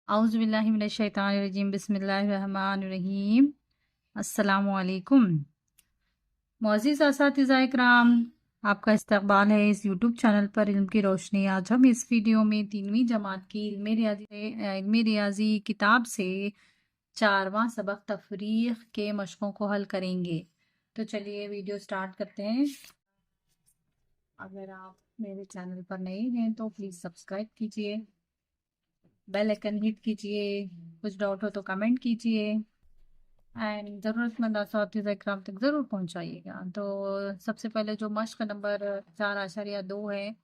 औज़ुबिल्लाहि मिनश्शैतानिर्रजीम बिस्मिल्लाहिर्रहमानिर्रहीम। अस्सलामुअलैकुम। मुअज़्ज़िज़ असातिज़ा इकराम, आपका इस्तकबाल है इस यूट्यूब चैनल पर इल्म की रोशनी। आज हम इस वीडियो में 3वीं जमात की इल्म रियाज़ी किताब से 4वां सबक तफरीक के मशकों को हल करेंगे। तो चलिए वीडियो स्टार्ट करते हैं। अगर आप मेरे चैनल पर नए हैं तो प्लीज़ सब्सक्राइब कीजिए, बेल आइकन हिट कीजिए, कुछ डाउट हो तो कमेंट कीजिए एंड ज़रूरतमंद असातिज़ा इकराम तक ज़रूर पहुंचाइएगा। तो सबसे पहले जो मश्क नंबर 4.2 है,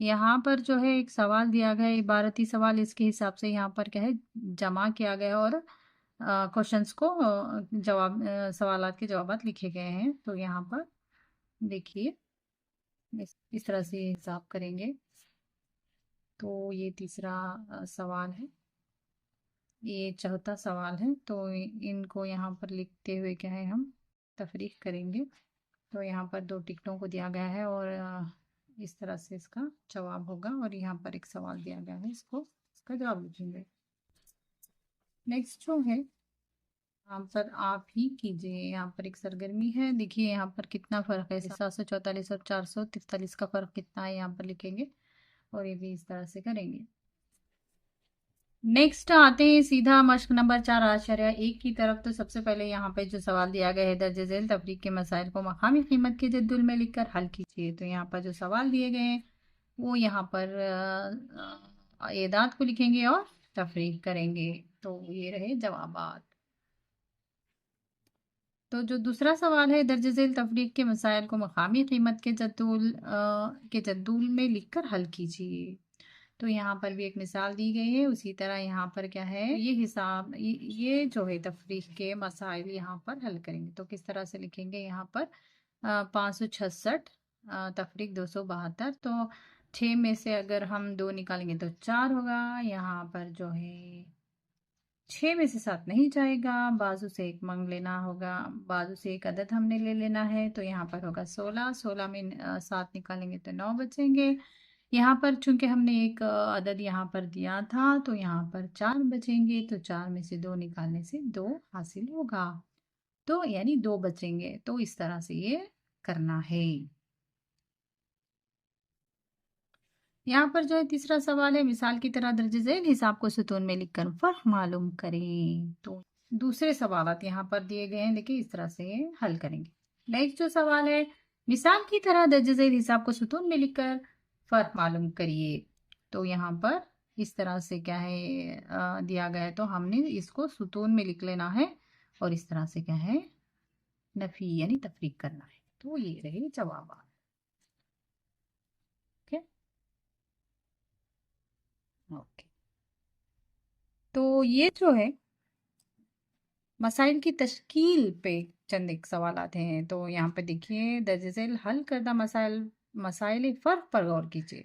यहाँ पर जो है एक सवाल दिया गया है, इबारती सवाल। इसके हिसाब से यहाँ पर क्या है, जमा किया गया है और क्वेश्चंस को सवालात के जवाबात लिखे गए हैं। तो यहाँ पर देखिए, इस तरह से हिसाब करेंगे। तो ये तीसरा सवाल है, ये चौथा सवाल है। तो इनको यहाँ पर लिखते हुए क्या है, हम तफरीक करेंगे। तो यहाँ पर 2 टिकटों को दिया गया है और इस तरह से इसका जवाब होगा। और यहाँ पर एक सवाल दिया गया है, इसका जवाब लिखेंगे। नेक्स्ट जो है, यहाँ पर आप ही कीजिए। यहाँ पर एक सरगर्मी है, देखिए यहाँ पर कितना फ़र्क है, 744 और 443 का फ़र्क कितना है, यहाँ पर लिखेंगे और ये भी इस तरह से करेंगे। नेक्स्ट आते हैं सीधा मश्क नंबर 4.1 की तरफ। तो सबसे पहले यहाँ पे जो सवाल दिया गया है, दर्ज झेल तफरीक के मसाइल को मकामी कीमत के जद्दुल में लिखकर हल कीजिए। तो यहाँ पर जो सवाल दिए गए हैं वो यहाँ पर एदाद को लिखेंगे और तफरीक करेंगे। तो ये रहे जवाबात। तो जो दूसरा सवाल है, दर्ज झेल तफरीक के मसाइल को मकामी कीमत के जद्दुल में लिखकर हल कीजिए। तो यहाँ पर भी एक मिसाल दी गई है। उसी तरह यहाँ पर क्या है, ये हिसाब, ये जो है तफरीक के मसाइल यहाँ पर हल करेंगे। तो किस तरह से लिखेंगे, यहाँ पर 566 तफरीक 272। तो 6 में से अगर हम 2 निकालेंगे तो 4 होगा। यहाँ पर जो है 6 में से 7 नहीं जाएगा, बाजू से एक मंग लेना होगा, बाजू से एक अदद हमने ले लेना है। तो यहाँ पर होगा 16। 16 में 7 निकालेंगे तो 9 बचेंगे। यहाँ पर चूंकि हमने एक अदद यहाँ पर दिया था, तो यहाँ पर 4 बचेंगे। तो 4 में से 2 निकालने से 2 हासिल होगा, तो यानी 2 बचेंगे। तो इस तरह से ये करना है। यहाँ पर जो है तीसरा सवाल है, मिसाल की तरह दर्ज झेल हिसाब को सुतून में लिखकर फर्क मालूम करें। तो दूसरे सवालात यहाँ पर दिए गए हैं, देखिए इस तरह से हल करेंगे। नेक्स्ट जो सवाल है, मिसाल की तरह दर्ज झेल हिसाब को सुतून में लिखकर फर्क मालूम करिए। तो यहाँ पर इस तरह से क्या है, दिया गया है, तो हमने इसको सुतून में लिख लेना है और इस तरह से क्या है, नफी यानी तफरीक करना है। तो ये रहे जवाब। ओके, तो ये जो है मसाइल की तश्कील पे चंद एक सवालात हैं। तो यहाँ पे देखिए, दर्ज झेल हल करदा मसाइल फ़र्क पर गौर कीजिए।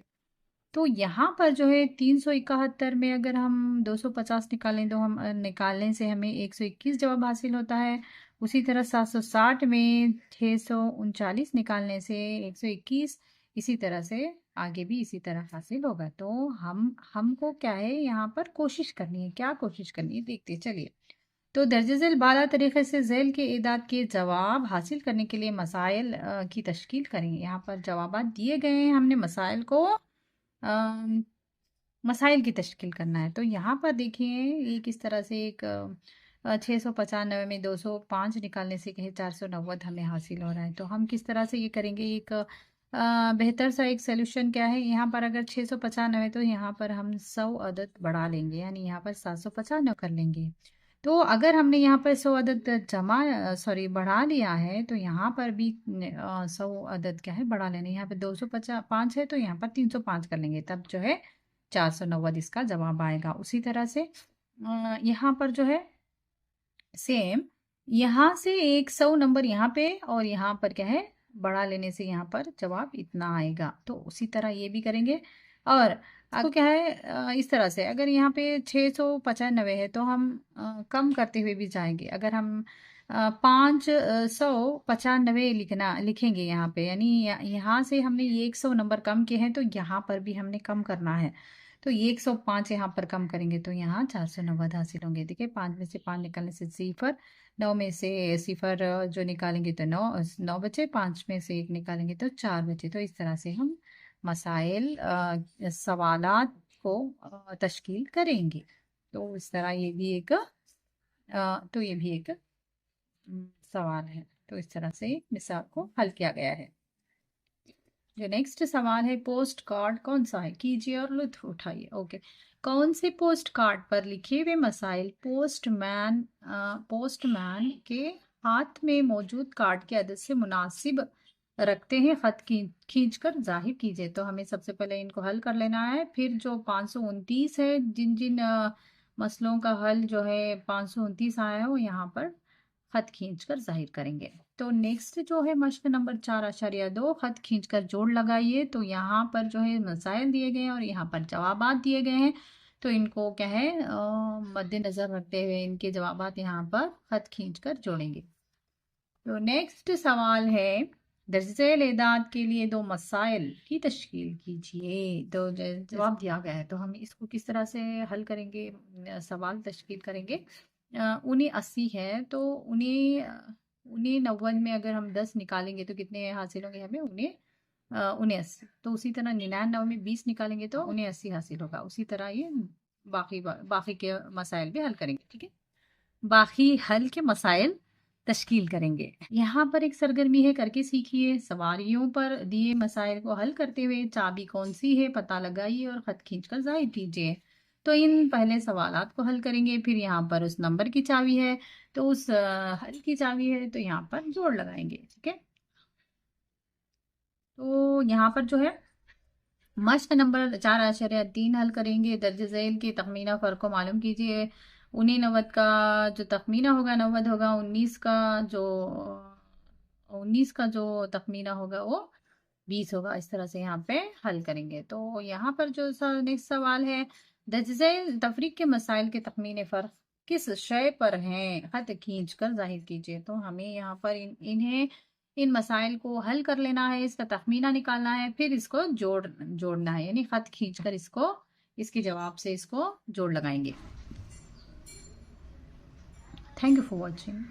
तो यहाँ पर जो है 371 में अगर हम 250 निकालें तो हम निकालने से हमें 121 जवाब हासिल होता है। उसी तरह 760 में 639 निकालने से 121, इसी तरह से आगे भी इसी तरह हासिल होगा। तो हमको क्या है, यहाँ पर कोशिश करनी है। क्या कोशिश करनी है, देखते चलिए। तो दर्ज झेल बाला तरीके से झेल के एदाद के जवाब हासिल करने के लिए मसाइल की तश्कील करेंगे। यहाँ पर जवाबात दिए गए हैं, हमने मसाइल को मसाइल की तश्कील करना है। तो यहाँ पर देखिए, ये किस तरह से एक 695 में 205 निकालने से कहे 490 हमें हासिल हो रहा है। तो हम किस तरह से ये करेंगे, एक बेहतर सा एक सोल्यूशन क्या है, यहाँ पर अगर 695 तो यहाँ पर हम 100 अदद बढ़ा लेंगे, यानी यहाँ पर 795 कर लेंगे। तो अगर हमने यहाँ पर 100 अदद बढ़ा लिया है, तो यहाँ पर भी 100 अदद क्या है, बढ़ा लेना। यहाँ पे 255 है तो यहाँ पर 305 कर लेंगे, तब जो है 490 इसका जवाब आएगा। उसी तरह से यहाँ पर जो है सेम, यहाँ से 100 नंबर यहाँ पे और यहाँ पर क्या है, बढ़ा लेने से यहाँ पर जवाब इतना आएगा। तो उसी तरह ये भी करेंगे। और आपको क्या है, इस तरह से अगर यहाँ पे 695 है तो हम कम करते हुए भी जाएंगे। अगर हम 595 लिखेंगे यहाँ पे, यानी यहाँ से हमने ये 100 नंबर कम किए हैं, तो यहाँ पर भी हमने कम करना है। तो ये 105 यहाँ पर कम करेंगे तो यहाँ 490 हासिल होंगे। देखिए 5 में से 5 निकालने से 0, 9 में से 0 जो निकालेंगे तो 9 बचे, 5 में से 1 निकालेंगे तो 4 बचे। तो इस तरह से हम मसाइल सवालात को तश्कील करेंगे। तो इस तरह ये भी एक सवाल है। तो इस तरह से मिसाल को हल किया गया है। जो नेक्स्ट सवाल है, पोस्ट कार्ड कौन सा है, कीजिए और लुत्फ उठाइए। ओके, कौन से पोस्ट कार्ड पर लिखे हुए मसाइल पोस्टमैन के हाथ में मौजूद कार्ड के अदद से मुनासिब रखते हैं, खत खींच कर जाहिर कीजिए। तो हमें सबसे पहले इनको हल कर लेना है, फिर जो 529 है, जिन जिन मसलों का हल जो है 529 आया है वो यहाँ पर खत खींच कर जाहिर करेंगे। तो नेक्स्ट जो है मश्क नंबर 4.2, खत खींचकर जोड़ लगाइए। तो यहाँ पर जो है मसाइल दिए गए हैं और यहाँ पर जवाबात दिए गए हैं। तो इनको क्या है मद्देनजर रखते हुए इनके जवाबात यहाँ पर खत खींचकर जोड़ेंगे। तो नेक्स्ट सवाल है, दर्जे लेदाद के लिए 2 मसाइल की तश्कील कीजिए। तो जवाब दिया गया है, तो हम इसको किस तरह से हल करेंगे, सवाल तश्कील करेंगे। उन्हें 80 है, तो उन्हें 90 में अगर हम 10 निकालेंगे तो कितने हासिल होंगे हमें, उन्हें 80। तो उसी तरह 99 में 20 निकालेंगे तो उन्हें 80 हासिल होगा। उसी तरह ये बाकी के मसाइल भी हल करेंगे। ठीक है, बाकी हल के मसाइल तश्कील करेंगे। यहाँ पर एक सरगर्मी है, करके सीखिए। सवारियों पर दिए मसाइल को हल करते हुए चाबी कौन सी है पता लगाइए और खत खींचकर जाहिर कीजिए। तो इन पहले सवालात को हल करेंगे, फिर यहाँ पर उस नंबर की चाबी है तो उस हल की चाबी है, तो यहाँ पर जोड़ लगाएंगे। ठीक है, तो यहाँ पर जो है मश्क नंबर 4.3 हल करेंगे। दर्ज झैल के तखमीना फ़र्क को मालूम कीजिए। 90 का जो तखमीना होगा 90 होगा, 19 का जो तखमीना होगा वो 20 होगा। इस तरह से यहाँ पे हल करेंगे। तो यहाँ पर जो नेक्स्ट सवाल है, दर्ज झैल तफरीक के मसाइल के तखमीने फ़र्क किस शय पर हैं, खत खींच कर जाहिर कीजिए। तो हमें यहाँ पर इन मसाइल को हल कर लेना है, इसका तखमीना निकालना है, फिर इसको जोड़ना है, यानी खत खींचकर इसके जवाब से इसको जोड़ लगाएंगे। Thank you for watching.